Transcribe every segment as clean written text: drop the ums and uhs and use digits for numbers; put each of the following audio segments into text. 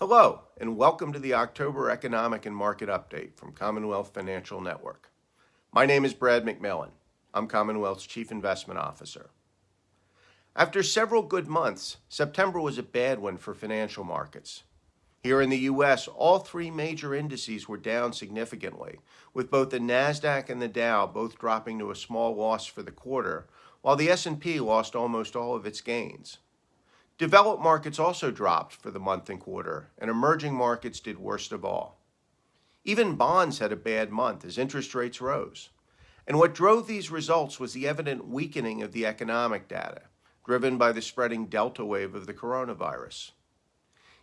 Hello, and welcome to the October Economic and Market Update from Commonwealth Financial Network. My name is Brad McMillan. I'm Commonwealth's Chief Investment Officer. After several good months, September was a bad one for financial markets. Here in the U.S., all three major indices were down significantly, with both the NASDAQ and the Dow both dropping to a small loss for the quarter, while the S&P lost almost all of its gains. Developed markets also dropped for the month and quarter, and emerging markets did worst of all. Even bonds had a bad month as interest rates rose. And what drove these results was the evident weakening of the economic data, driven by the spreading Delta wave of the coronavirus.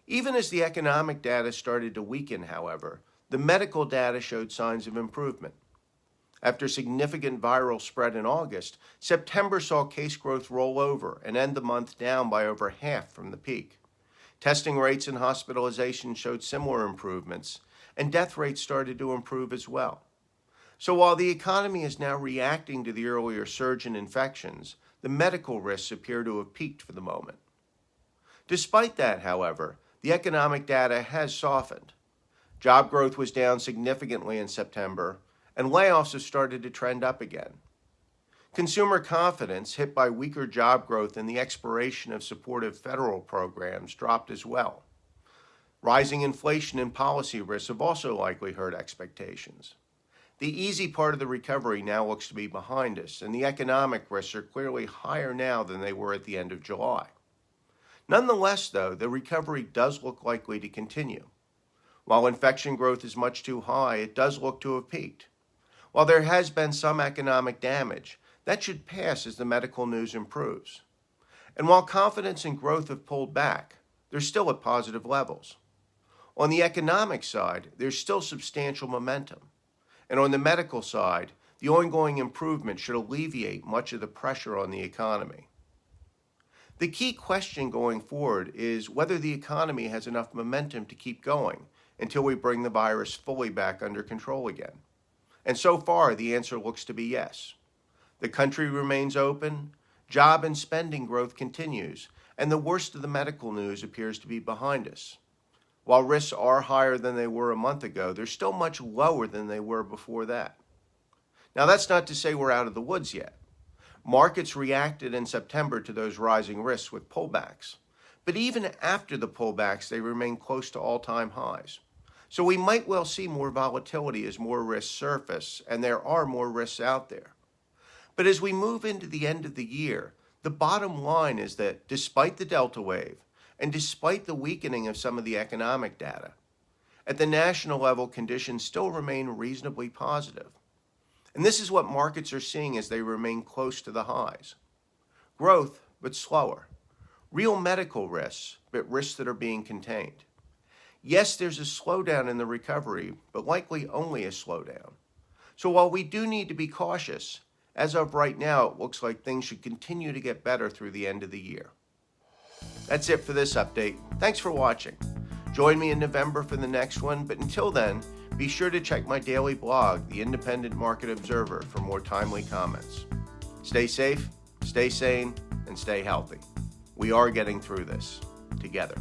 Even as the economic data started to weaken, however, the medical data showed signs of improvement. After significant viral spread in August, September saw case growth roll over and end the month down by over half from the peak. Testing rates and hospitalization showed similar improvements, and death rates started to improve as well. So while the economy is now reacting to the earlier surge in infections, the medical risks appear to have peaked for the moment. Despite that, however, the economic data has softened. Job growth was down significantly in September, and layoffs have started to trend up again. Consumer confidence, hit by weaker job growth and the expiration of supportive federal programs, dropped as well. Rising inflation and policy risks have also likely hurt expectations. The easy part of the recovery now looks to be behind us, and the economic risks are clearly higher now than they were at the end of July. Nonetheless, though, the recovery does look likely to continue. While infection growth is much too high, it does look to have peaked. While there has been some economic damage, that should pass as the medical news improves. And while confidence and growth have pulled back, they're still at positive levels. On the economic side, there's still substantial momentum. And on the medical side, the ongoing improvement should alleviate much of the pressure on the economy. The key question going forward is whether the economy has enough momentum to keep going until we bring the virus fully back under control again. And so far, the answer looks to be yes. The country remains open, job and spending growth continues, and the worst of the medical news appears to be behind us. While risks are higher than they were a month ago, they're still much lower than they were before that. Now, that's not to say we're out of the woods yet. Markets reacted in September to those rising risks with pullbacks. But even after the pullbacks, they remain close to all-time highs. So we might well see more volatility as more risks surface, and there are more risks out there. But as we move into the end of the year, the bottom line is that despite the Delta wave, and despite the weakening of some of the economic data, at the national level, conditions still remain reasonably positive. And this is what markets are seeing as they remain close to the highs. Growth, but slower. Real medical risks, but risks that are being contained. Yes, there's a slowdown in the recovery, but likely only a slowdown. So while we do need to be cautious, as of right now, it looks like things should continue to get better through the end of the year. That's it for this update. Thanks for watching. Join me in November for the next one, but until then, be sure to check my daily blog, The Independent Market Observer, for more timely comments. Stay safe, stay sane, and stay healthy. We are getting through this together.